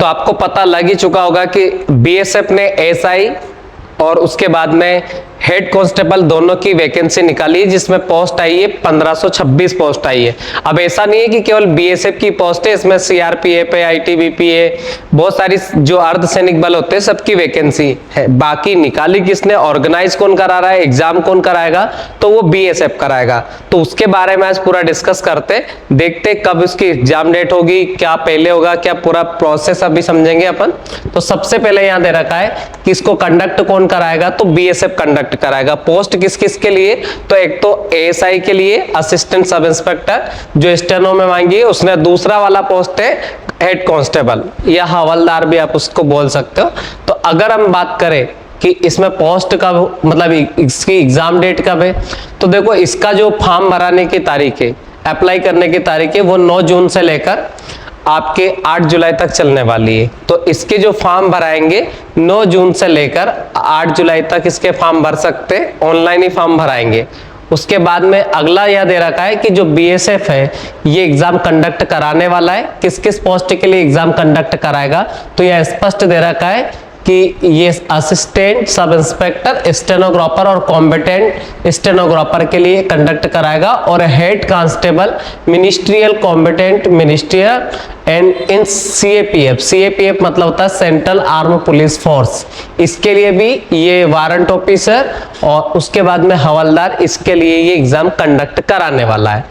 तो आपको पता लग ही चुका होगा कि बीएसएफ ने एसआई और उसके बाद में हेड कांस्टेबल दोनों की वैकेंसी निकाली, जिसमें पोस्ट आई है 1526 पोस्ट आई है। अब ऐसा नहीं है कि केवल बीएसएफ की पोस्ट है, इसमें सीआरपीएफ है, आईटीबीपी है, बहुत सारी जो अर्धसैनिक बल होते हैं सबकी वैकेंसी है। बाकी निकाली किसने, ऑर्गेनाइज कौन करा रहा है, एग्जाम कौन कराएगा, तो वो बीएसएफ कराएगा। तो उसके बारे में आज पूरा डिस्कस करते, देखते कब उसकी एग्जाम डेट होगी, क्या पहले होगा, क्या पूरा प्रोसेस अभी समझेंगे अपन। तो सबसे पहले यहाँ दे रखा है कि इसको कंडक्ट कौन कराएगा, तो बीएसएफ कंडक्ट कराएगा। पोस्ट किस किस के लिए, तो एक तो एएसआई के लिए असिस्टेंट सब इंस्पेक्टर जो स्टेनो में मांगी है, उसने दूसरा वाला पोस्ट है हेड कांस्टेबल या हवलदार भी आप उसको बोल सकते हो। तो अगर हम बात करें कि इसमें पोस्ट कब, मतलब इसकी एग्जाम डेट कब है, तो देखो इसका जो फॉर्म भराने की तारीख है, अप्लाई करने की तारीख है, वो 9 जून से लेकर आपके 8 जुलाई तक चलने वाली है। तो इसके जो फॉर्म भराएंगे 9 जून से लेकर 8 जुलाई तक इसके फॉर्म भर सकते हैं, ऑनलाइन ही फॉर्म भराएंगे। उसके बाद में अगला यह दे रखा है कि जो बीएसएफ है ये एग्जाम कंडक्ट कराने वाला है, किस किस पोस्ट के लिए एग्जाम कंडक्ट कराएगा, तो यह स्पष्ट दे रखा है कि ये असिस्टेंट सब इंस्पेक्टर, स्टेनोग्राफर और कॉम्बिटेंट स्टेनोग्राफर के लिए कंडक्ट कराएगा, और head constable ministerial combatant ministerial and in CAPF, CAPF मतलब होता है सेंट्रल आर्म पुलिस फोर्स, इसके लिए भी ये वारंट ऑफिसर और उसके बाद में हवलदार, इसके लिए ये एग्जाम कंडक्ट कराने वाला है।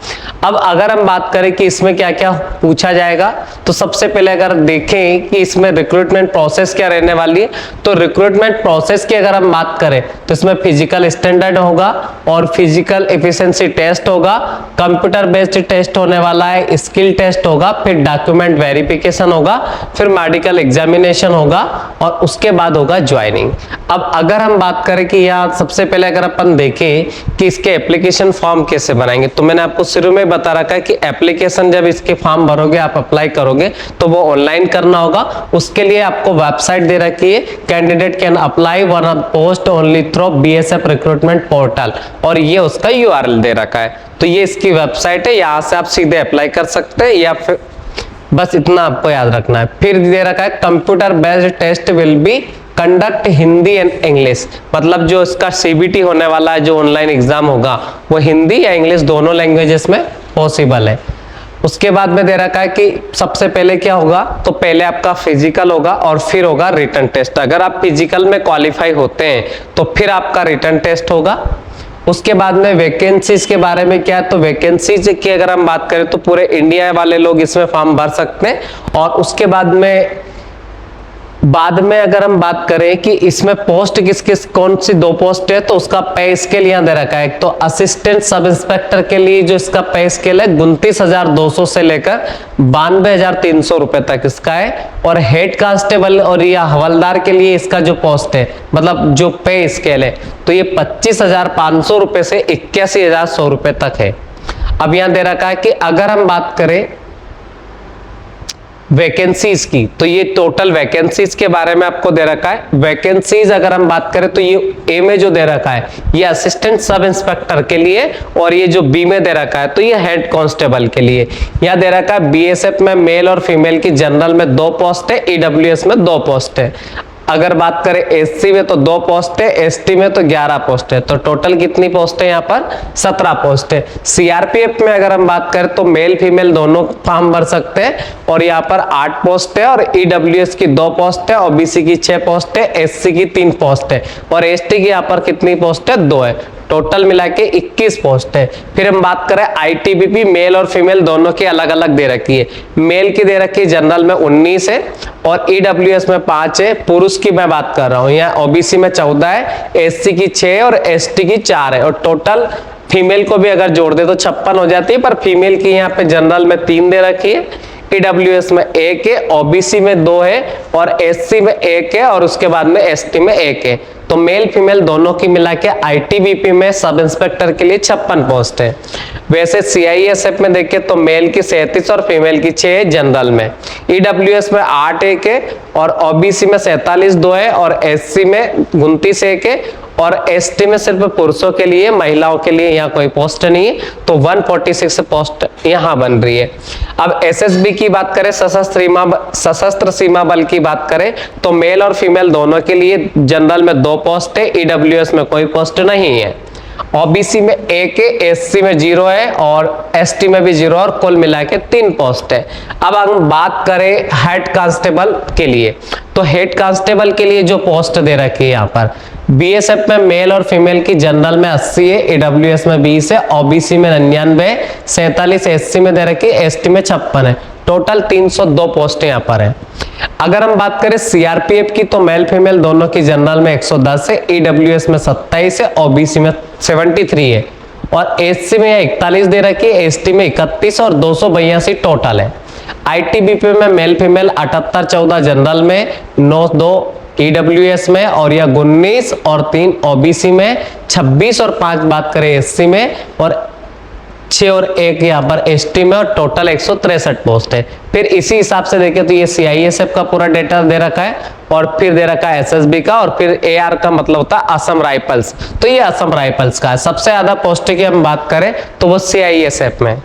अब अगर हम बात करें कि इसमें क्या क्या पूछा जाएगा, तो सबसे पहले अगर देखें कि इसमें रिक्रूटमेंट प्रोसेस क्या रहने वाली है, तो रिक्रूटमेंट प्रोसेस की अगर हम बात करें तो इसमें फिजिकल स्टैंडर्ड होगा और फिजिकल एफिशिएंसी टेस्ट होगा, कंप्यूटर बेस्ड टेस्ट होने वाला है, स्किल टेस्ट होगा, फिर डॉक्यूमेंट वेरिफिकेशन होगा, फिर मेडिकल एग्जामिनेशन होगा और उसके बाद होगा ज्वाइनिंग। अब अगर हम बात करें कि यहाँ सबसे पहले अगर अपन देखें कि इसके एप्लीकेशन फॉर्म कैसे बनाएंगे, तो मैंने आपको शुरू में बता रखा है कि एप्लीकेशन जब इसके फॉर्म भरोगे, आप अप्लाई करोगे तो वो ऑनलाइन करना होगा। उसके लिए आपको वेबसाइट दे रखी है, candidate can apply one post only through BSF recruitment portal, और ये उसका यूआरएल दे रखा है। तो ये इसकी वेबसाइट है, यहाँ से आप सीधे अप्लाई कर सकते हैं, या फिर बस इतना आपको याद रखना है। फिर दे रखा है computer based test will be conduct Hindi and English, मतलब जो इसका सीबीटी होने वाला है, जो ऑनलाइन एग्जाम होगा, वो हिंदी या इंग्लिश दोनों लैंग्वेजेस में पॉसिबल है। उसके बाद में दे रखा है कि सबसे पहले क्या होगा, तो पहले आपका फिजिकल होगा और फिर होगा रिटन टेस्ट। अगर आप फिजिकल में क्वालिफाई होते हैं तो फिर आपका रिटन टेस्ट होगा। उसके बाद में वैकेंसीज के बारे में क्या है, तो वैकेंसीज की अगर हम बात करें तो पूरे इंडिया वाले लोग इसमें फॉर्म भर सकते हैं। और उसके बाद में अगर हम बात करें कि इसमें पोस्ट किस किस कौन सी 2 पोस्ट है, तो उसका पे स्केल यहाँ दे रखा है। तो असिस्टेंट सब इंस्पेक्टर के लिए जो इसका पे स्केल है 29,200 से लेकर 92,300 रुपए तक इसका है, और हेड कांस्टेबल और या हवलदार के लिए इसका जो पोस्ट है, मतलब जो पे स्केल है, तो ये 25,500 रुपए से 81,100 रुपए तक है। अब यहाँ दे रखा है कि अगर हम बात करें वैकेंसीज की, तो ये टोटल वैकेंसीज के बारे में आपको दे रखा है। वैकेंसीज अगर हम बात करें तो ये ए में जो दे रखा है ये असिस्टेंट सब इंस्पेक्टर के लिए, और ये जो बी में दे रखा है तो ये हेड कांस्टेबल के लिए। यह दे रखा है बीएसएफ में मेल और फीमेल की जनरल में 2 पोस्ट है, ईडब्ल्यूएस में 2 पोस्ट है। अगर बात करें एससी में तो 2 पोस्ट है, एसटी में तो 11 पोस्ट है, तो टोटल कितनी पोस्ट है यहाँ पर 17 पोस्ट है। सीआरपीएफ में अगर हम बात करें तो मेल फीमेल दोनों फॉर्म भर सकते हैं, और यहाँ पर 8 पोस्ट है, और ईडब्ल्यूएस की 2 पोस्ट है, ओबीसी की 6 पोस्ट है, एससी की 3 पोस्ट है, और एसटी की यहाँ पर कितनी पोस्ट है 2 है। टोटल मिला के 21 पोस्ट है। फिर हम बात करें आईटीबीपी, मेल और फीमेल दोनों की अलग अलग दे रखी है। मेल की दे रखी है जनरल में 19 है, और ईडब्ल्यूएस में 5 है। पुरुष की मैं बात कर रहा हूँ, यहाँ ओबीसी में 14 है, एससी की 6 और एसटी की 4 है, और टोटल फीमेल को भी अगर जोड़ दे तो 56 हो जाती है। पर फीमेल की यहाँ पे जनरल में 3 दे रखी है, ईडब्ल्यूएस में 1 है, ओबीसी में 2 है, और एससी में 1 है, और उसके बाद में एसटी में 1 है। तो मेल फीमेल दोनों की मिला के आईटीबीपी में सब इंस्पेक्टर के लिए 56 पोस्ट है। वैसे सीआईएसएफ में देखें तो मेल की 37 और फीमेल की 6 है जनरल में। ईडब्ल्यूएस में 8 1 है, और ओबीसी में 47 2 है, और एससी में 29 1 है, और एसटी में सिर्फ पुरुषों के लिए, महिलाओं के लिए यहाँ कोई पोस्ट नहीं है, तो 146 पोस्ट यहाँ बन रही है। अब एसएसबी की बात करें, सशस्त्र सीमा बल की बात करें, तो मेल और फीमेल दोनों के लिए जनरल में 2 पोस्ट है, ईडब्ल्यूएस में कोई पोस्ट नहीं है, ओबीसी में 1 है, एससी में 0 है और एसटी में भी 0 और कुल मिला के 3 पोस्ट है। अब हम बात करें हेड कांस्टेबल के लिए, तो हेड कांस्टेबल के लिए जो पोस्ट दे रखी है यहाँ पर, बीएसएफ में मेल और फीमेल की जनरल में 80 है, ईडब्ल्यूएस में 20 है, ओबीसी में 99, 47 एससी में दे रखी है, एसटी में 56 है, टोटल 302 पोस्ट यहाँ पर है। अगर हम बात करें सीआरपीएफ की, तो मेल फीमेल दोनों की जनरल में 110 है, ईडब्ल्यूएस में 27 है, ओबीसी में 73 है और एससी में 41 दे रखी है, एसटी में 31 और 282 टोटल है। आईटीबीपी में मेल फीमेल 78-14 जनरल में, 9-2 ईडब्ल्यूएस में और या 19 और 3 ओबीसी में, 26 और 5 बात करें एससी में और 6 और 1 यहाँ पर एसटी में और टोटल 163 पोस्ट है। फिर इसी हिसाब से देखें तो ये सीआईएसएफ का पूरा डेटा दे रखा है और फिर दे रखा है एसएसबी का और फिर एआर का मतलब होता है असम राइफल्स, तो ये असम राइफल्स का है। सबसे ज्यादा पोस्ट की हम बात करें तो वो सीआईएसएफ में,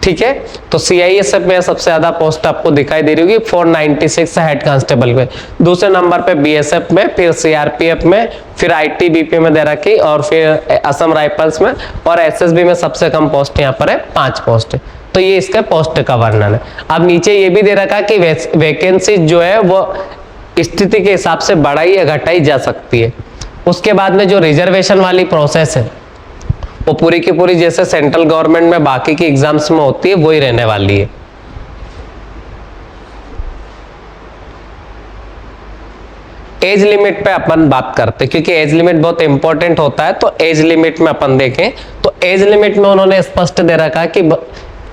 ठीक है, तो सीआईएसएफ में सबसे ज्यादा पोस्ट आपको दिखाई दे रही होगी 496 हेड कांस्टेबल में, दूसरे नंबर पे बीएसएफ में, फिर सीआरपीएफ में, फिर आईटीबीपी में दे रखी और फिर असम राइफल्स में और एसएसबी में सबसे कम पोस्ट यहाँ पर है 5 पोस्ट। तो ये इसका पोस्ट का वर्णन है। अब नीचे ये भी दे रखा कि वैकेंसी जो है वो स्थिति के हिसाब से बढ़ाई या घटाई जा सकती है। उसके बाद में जो रिजर्वेशन वाली प्रोसेस है वो पूरी की पूरी जैसे सेंट्रल गवर्नमेंट में बाकी की एग्जाम्स में होती है वही रहने वाली है। एज लिमिट पे अपन बात करते हैं क्योंकि एज लिमिट बहुत इंपॉर्टेंट होता है, तो एज लिमिट में अपन देखें तो एज लिमिट में उन्होंने स्पष्ट दे रखा है कि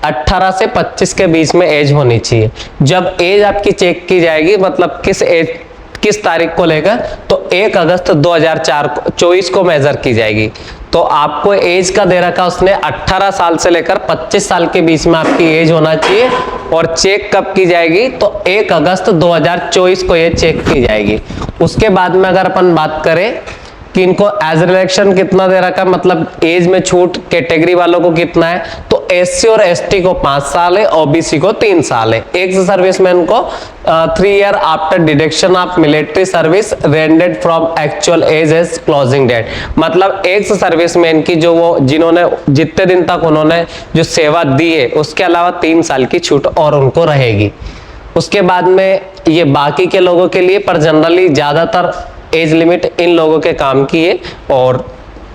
18 से 25 के बीच में एज होनी चाहिए। जब एज आपकी चेक की जाएगी मतलब किस तारीख को लेकर, तो 1 अगस्त 2024 को मेजर की जाएगी। तो आपको एज का दे रखा उसने 18 साल से लेकर 25 साल के बीच में आपकी एज होना चाहिए और चेक कब की जाएगी तो 1 अगस्त 2024 को ये चेक की जाएगी। उसके बाद में अगर अपन बात करें कि इनको एज रिलेक्शन कितना दे रखा, मतलब एज में छूट कैटेगरी वालों को कितना है, तो एससी और एसटी को 5 साल है, ओबीसी को 3 साल है। एक्स सर्विसमैन को 3 year after deduction of military service rendered from actual age age closing date, मतलब एक्स सर्विसमैन की जो वो जिन्होंने जितने दिन तक उन्होंने जो सेवा दी है उसके अलावा 3 साल की छूट और उनको रहेगी। उसके बाद में ये बाकी के लोगों के लिए, पर जनरली ज्यादातर एज लिमिट इन लोगों के काम की है और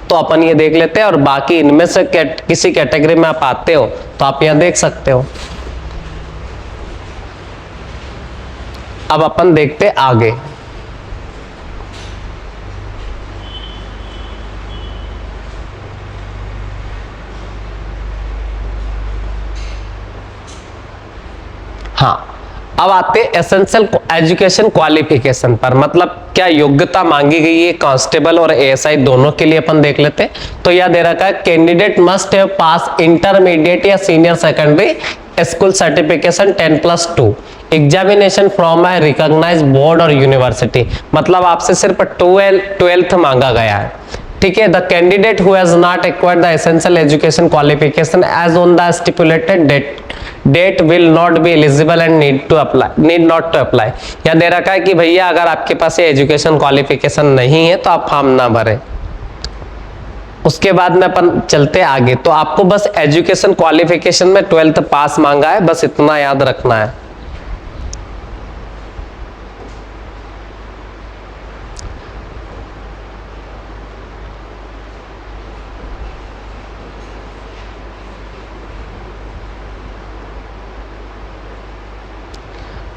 तो अपन ये देख लेते हैं। और बाकी इनमें से किसी कैटेगरी में आप आते हो तो आप यहाँ देख सकते हो। अब अपन देखते आगे। हाँ, अब आते एसेंशियल एजुकेशन क्वालिफिकेशन पर, मतलब क्या योग्यता मांगी गई है कांस्टेबल और एएसआई दोनों के लिए अपन देख लेते हैं। तो यह दे रखा है candidate must have pass intermediate या senior secondary school certification 10+2 examination from a recognised board और यूनिवर्सिटी, मतलब आपसे सिर्फ 12th मांगा गया है, ठीक है। The candidate who has not acquired the essential education qualification as on the stipulated date will not be eligible and need not to apply. या दे रखा है कि भैया अगर आपके पास ये एजुकेशन क्वालिफिकेशन नहीं है तो आप फॉर्म ना भरें। उसके बाद में अपन चलते आगे, तो आपको बस एजुकेशन क्वालिफिकेशन में 12th पास मांगा है, बस इतना याद रखना है।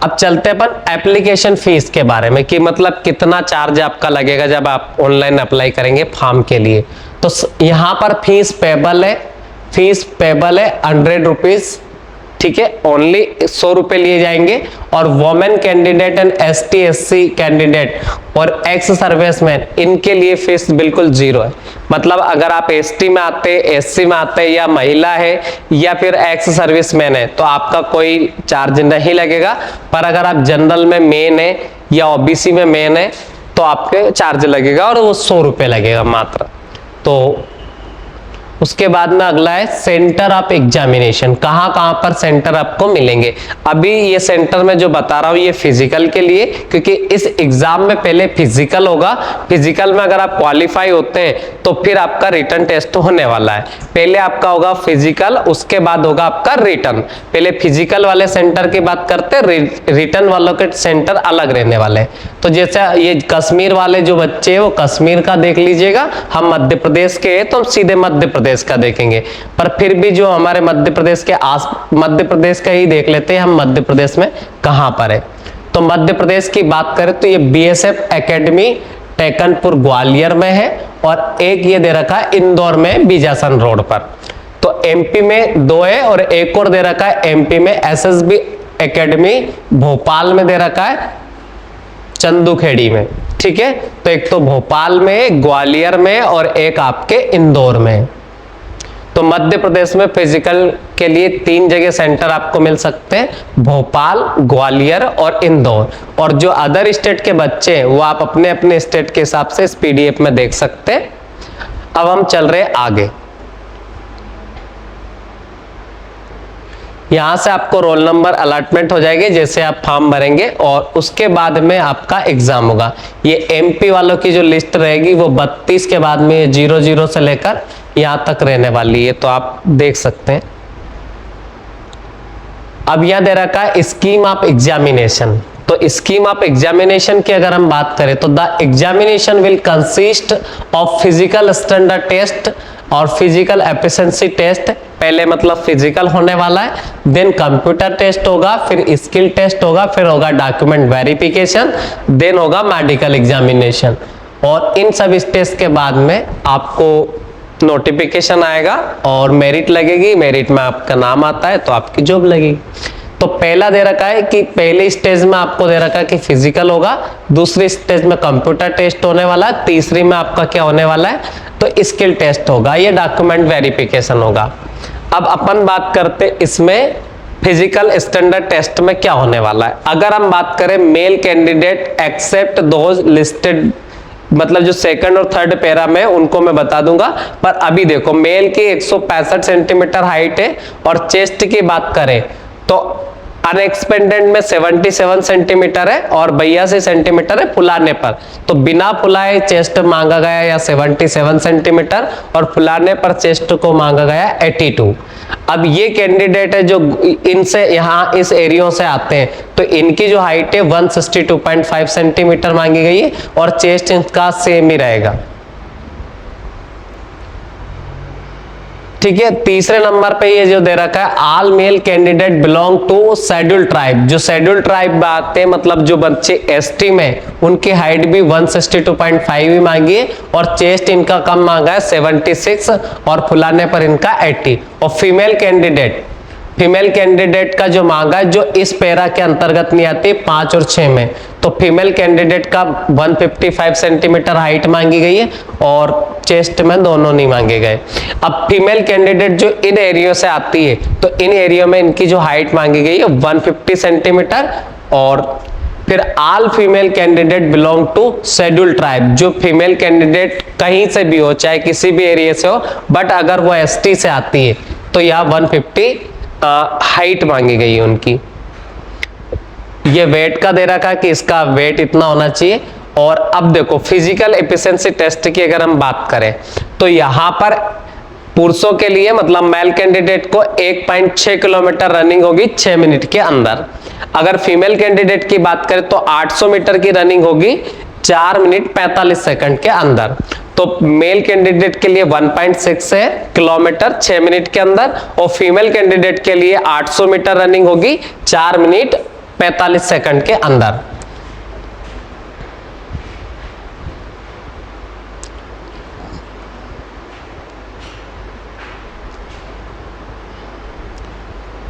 अब चलते अपन एप्लीकेशन फीस के बारे में कि मतलब कितना चार्ज आपका लगेगा जब आप ऑनलाइन अप्लाई करेंगे फॉर्म के लिए। तो यहाँ पर फीस पेबल है 100 रुपीज, ठीक है, ओनली 100 रुपए लिए जाएंगे। और women candidate and ST SC candidate और एक्स सर्विसमैन इनके लिए फीस बिल्कुल 0 है। मतलब अगर आप ST में आते, SC में आते या महिला है या फिर एक्स सर्विसमैन है तो आपका कोई चार्ज नहीं लगेगा। पर अगर आप जनरल में मेन है या OBC में मेन है तो आपके चार्ज लगेगा और वो 100 रुपये लगेगा मात्र। तो उसके बाद में अगला है सेंटर ऑफ एग्जामिनेशन, कहाँ कहाँ पर सेंटर आपको मिलेंगे। अभी ये सेंटर में जो बता रहा हूँ ये फिजिकल के लिए, क्योंकि इस एग्जाम में पहले फिजिकल होगा, फिजिकल में अगर आप क्वालिफाई होते हैं तो फिर आपका रिटन टेस्ट होने वाला है। पहले आपका होगा फिजिकल, उसके बाद होगा आपका रिटन। पहले फिजिकल वाले सेंटर की बात करते हैं, रिटन वालों के सेंटर अलग रहने वाले हैं। तो जैसे ये कश्मीर वाले जो बच्चे हैं वो कश्मीर का देख लीजिएगा, हम मध्य प्रदेश के हैं तो हम सीधे मध्य प्रदेश का देखेंगे, पर फिर भी जो हमारे मध्य प्रदेश के मध्य प्रदेश का ही देख लेते हैं हम, मध्य प्रदेश में कहां पर है। तो मध्य प्रदेश की बात करें तो ये बीएसएफ एकेडमी टेकनपुर ग्वालियर में है, और एक ये दे रखा है इंदौर में बीजासन रोड पर। तो एमपी में 2 है, और एक और दे रखा है एमपी में एसएसबी एकेडमी भोपाल में दे रखा है चंदूखेड़ी में। ठीक है, तो एक तो भोपाल में, ग्वालियर में, और एक आपके इंदौर में। तो मध्य प्रदेश में फिजिकल के लिए 3 जगह सेंटर आपको मिल सकते हैं, भोपाल, ग्वालियर और इंदौर। और जो अदर स्टेट के बच्चे हैं वो आप अपने अपने स्टेट के हिसाब से इस पीडीएफ में देख सकते हैं। अब हम चल रहे आगे। यहां से आपको रोल नंबर अलॉटमेंट हो जाएगी जैसे आप फॉर्म भरेंगे, और उसके बाद में आपका एग्जाम होगा। ये एमपी वालों की जो लिस्ट रहेगी वो 32 के बाद में 00 से लेकर यहां तक रहने वाली है, तो आप देख सकते हैं। अब यहां दे रखा है स्कीम ऑफ एग्जामिनेशन। तो स्कीम ऑफ एग्जामिनेशन की अगर हम बात करें तो the examination will consist of physical standard test और फिजिकल एफिशिएंसी टेस्ट। पहले मतलब फिजिकल होने वाला है, देन कंप्यूटर टेस्ट होगा, फिर स्किल टेस्ट होगा, फिर होगा डॉक्यूमेंट वेरिफिकेशन, देन होगा मेडिकल एग्जामिनेशन। और इन सब टेस्ट के बाद में आपको नोटिफिकेशन आएगा और मेरिट लगेगी, मेरिट में आपका नाम आता है तो आपकी जॉब लगेगी। तो पहला दे रखा है कि पहले स्टेज में आपको दे रखा है कि फिजिकल होगा, दूसरी स्टेज में कंप्यूटर टेस्ट होने वाला है, तीसरी में आपका क्या होने वाला है तो स्किल टेस्ट होगा, ये डॉक्यूमेंट वेरिफिकेशन होगा। अब अपन बात करते इसमें फिजिकल स्टैंडर्ड टेस्ट में क्या होने वाला है। अगर हम बात करें male candidate except those listed, मतलब जो सेकंड और थर्ड पैरा में उनको मैं बता दूंगा, पर अभी देखो मेल की 165 सेंटीमीटर हाइट है, और चेस्ट की बात करें तो अनएक्सपेंडेड में 77 सेंटीमीटर है और 82 सेंटीमीटर है फुलाने पर। तो बिना फुलाए चेस्ट मांगा गया या 77 सेंटीमीटर, और फुलाने पर चेस्ट को मांगा गया 82। अब ये कैंडिडेट है जो इनसे यहाँ इस एरिया से आते हैं, तो इनकी जो हाइट है 162.5 सेंटीमीटर मांगी गई है, और चेस्ट इनका सेम ही रहेगा। ठीक है, तीसरे नंबर पे ये जो दे रखा है all male candidate belong to schedule tribe. जो शेड्यूल ट्राइब बात है मतलब जो बच्चे एसटी में, उनकी हाइट भी 162.5 ही मांगी है, और चेस्ट इनका कम मांगा है 76, और फुलाने पर इनका 80। और फीमेल कैंडिडेट का जो मांगा है, जो इस पैरा के अंतर्गत नहीं आती 5 और 6 में, तो फीमेल कैंडिडेट का 155 सेंटीमीटर हाइट मांगी गई है, और चेस्ट में दोनों नहीं मांगे गए। अब फीमेल कैंडिडेट जो इन एरिया से आती है, तो इन एरिया में इनकी जो हाइट मांगी गई है 150 सेंटीमीटर। और फिर all female candidate belong to schedule tribe. जो फीमेल कैंडिडेट कहीं से भी हो, चाहे किसी भी एरिया से हो, बट अगर वो एसटी से आती है तो यहाँ 150 हाइट मांगी गई है उनकी। ये वेट का दे रखा है कि इसका वेट इतना होना चाहिए। और अब देखो फिजिकल एफिशिएंसी टेस्ट की अगर हम बात करें तो यहां पर पुरुषों के लिए मतलब मेल कैंडिडेट को 1.6 किलोमीटर रनिंग होगी 6 मिनट के अंदर। अगर फीमेल कैंडिडेट की बात करें तो 800 मीटर की रनिंग होगी 4 मिनट 45 सेकंड के अंदर। तो मेल कैंडिडेट के लिए 1.6 किलोमीटर 6 मिनट के अंदर, और फीमेल कैंडिडेट के लिए 800 मीटर रनिंग होगी 4 मिनट 45 सेकंड के अंदर।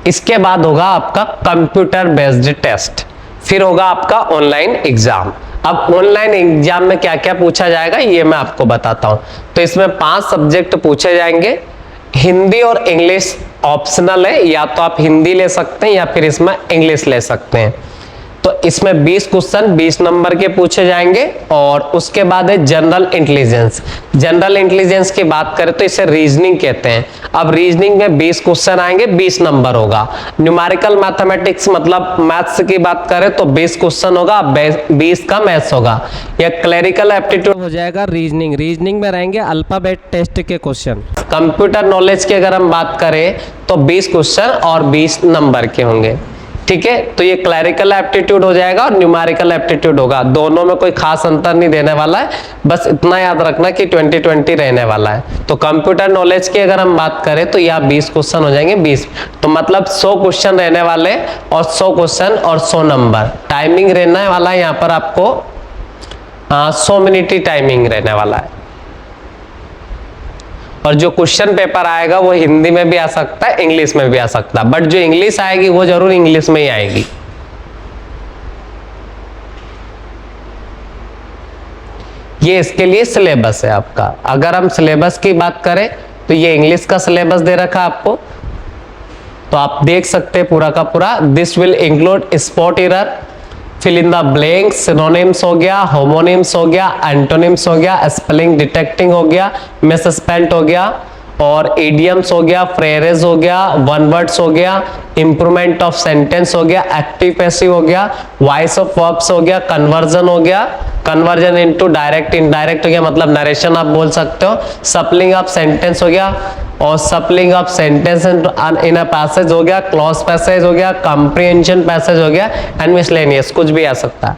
इसके बाद होगा आपका कंप्यूटर बेस्ड टेस्ट, फिर होगा आपका ऑनलाइन एग्जाम। अब ऑनलाइन एग्जाम में क्या क्या पूछा जाएगा ये मैं आपको बताता हूं। तो इसमें 5 सब्जेक्ट पूछे जाएंगे। हिंदी और इंग्लिश ऑप्शनल है, या तो आप हिंदी ले सकते हैं या फिर इसमें इंग्लिश ले सकते हैं। तो इसमें 20 क्वेश्चन 20 नंबर के पूछे जाएंगे। और उसके बाद है जनरल इंटेलिजेंस। जनरल इंटेलिजेंस की बात करें तो इसे रीजनिंग कहते हैं। अब रीजनिंग में 20 क्वेश्चन आएंगे, 20 नंबर होगा। न्यूमेरिकल मैथमेटिक्स मतलब मैथ्स की बात करें तो 20 क्वेश्चन होगा, 20 का मैथ्स होगा। या क्लरिकल एप्टीट्यूड हो जाएगा रीजनिंग। रीजनिंग में रहेंगे अल्फाबेट टेस्ट के क्वेश्चन। कंप्यूटर नॉलेज की अगर हम बात करें तो 20 क्वेश्चन और 20 नंबर के होंगे। ठीक है, तो ये क्लरिकल एप्टीट्यूड हो जाएगा और न्यूमेरिकल एप्टीट्यूड होगा। दोनों में कोई खास अंतर नहीं देने वाला है, बस इतना याद रखना कि 20-20 रहने वाला है। तो कंप्यूटर नॉलेज की अगर हम बात करें तो यहाँ 20 क्वेश्चन हो जाएंगे, 20 तो मतलब 100 क्वेश्चन रहने वाले और 100 क्वेश्चन और 100 नंबर। टाइमिंग रहने वाला है यहाँ पर आपको 100 मिनट ही टाइमिंग रहने वाला है। और जो क्वेश्चन पेपर आएगा वो हिंदी में भी आ सकता है, इंग्लिश में भी आ सकता है, बट जो इंग्लिश आएगी वो जरूर इंग्लिश में ही आएगी। ये इसके लिए सिलेबस है आपका। अगर हम सिलेबस की बात करें तो ये इंग्लिश का सिलेबस दे रखा है आपको, तो आप देख सकते हैं पूरा का पूरा। This will include spot error, fill in the blanks, synonyms हो गया, होमोनिम्स हो गया, एंटोनिम्स हो गया, स्पेलिंग डिटेक्टिंग हो गया, मिसस्पेल्ट हो गया, और इडियम्स हो गया, फ्रेजेस हो गया, वन वर्ड्स हो गया, इंप्रूवमेंट ऑफ सेंटेंस हो गया, एक्टिव पैसिव हो गया, वॉइस ऑफ वर्ब्स हो गया, कन्वर्जन हो गया, कन्वर्जन इनटू डायरेक्ट इनडायरेक्ट हो गया, मतलब नरेशन आप बोल सकते हो, सप्लिंग ऑफ सेंटेंस हो गया, और सप्लिंग of sentence in a passage हो गया, क्लॉज पैसेज हो गया, कॉम्प्रिहेंशन पैसेज हो गया, एंड मिसलेनियस कुछ भी आ सकता है।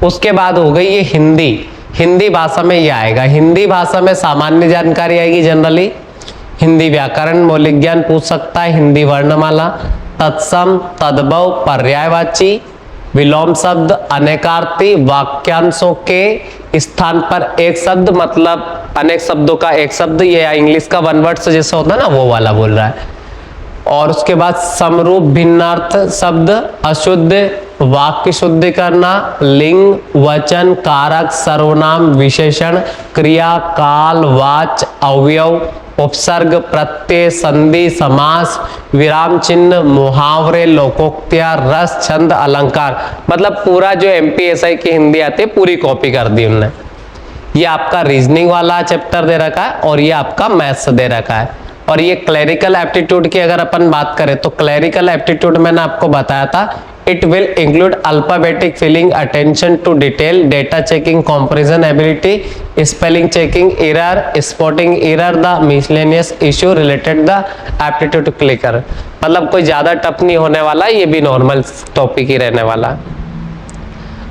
उसके बाद हो गई ये हिंदी। हिंदी भाषा में ये आएगा। हिंदी भाषा में सामान्य जानकारी आएगी जनरली, हिंदी व्याकरण मौलिक ज्ञान पूछ सकता है, हिंदी वर्णमाला, तत्सम तद्भव पर्यायवाची, विलोम शब्द, अनेकार्थी, वाक्यांशों के स्थान पर एक शब्द मतलब अनेक शब्दों का एक शब्द, ये इंग्लिश का वन वर्ड से जैसे होता है ना वो वाला बोल रहा है। और उसके बाद समरूप भिन्नार्थ शब्द, अशुद्ध, वाक्य शुद्धि करना, लिंग, वचन, कारक, सर्वनाम, विशेषण, क्रिया, काल, वाच, अवयव, उपसर्ग, प्रत्यय, संधि, समास, विराम चिन्ह, मुहावरे, लोकोक्तियां, रस, छंद, अलंकार, मतलब पूरा जो एमपीएसआई की हिंदी आती है पूरी कॉपी कर दी उन्होंने। ये आपका रीजनिंग वाला चैप्टर दे रखा है और ये आपका मैथ्स दे रखा है। और ये क्लरिकल एप्टीट्यूड की अगर अपन बात करें तो क्लरिकल एप्टीट्यूड मैंने आपको बताया था, it will include alphabetic filling, attention to detail, data checking, comparison ability, spelling checking, error, spotting error, the miscellaneous issue related the aptitude clicker. मतलब कोई ज्यादा टफ नहीं होने वाला, ये भी नॉर्मल टॉपिक ही रहने वाला।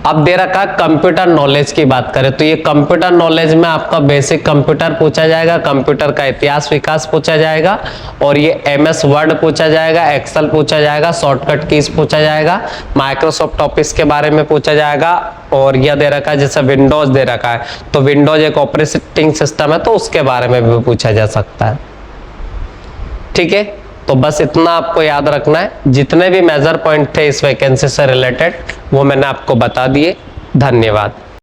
अब दे रखा कंप्यूटर नॉलेज की बात करें तो ये कंप्यूटर नॉलेज में आपका बेसिक कंप्यूटर पूछा जाएगा, कंप्यूटर का इतिहास विकास पूछा जाएगा, और ये एमएस वर्ड पूछा जाएगा, एक्सेल पूछा जाएगा, शॉर्टकट कीज पूछा जाएगा, माइक्रोसॉफ्ट ऑफिस के बारे में पूछा जाएगा, और यह दे रखा है जैसे विंडोज दे रखा है तो विंडोज एक ऑपरेटिंग सिस्टम है तो उसके बारे में भी पूछा जा सकता है। ठीक है, तो बस इतना आपको याद रखना है। जितने भी मेजर पॉइंट थे इस वैकेंसी से रिलेटेड वो मैंने आपको बता दिए। धन्यवाद।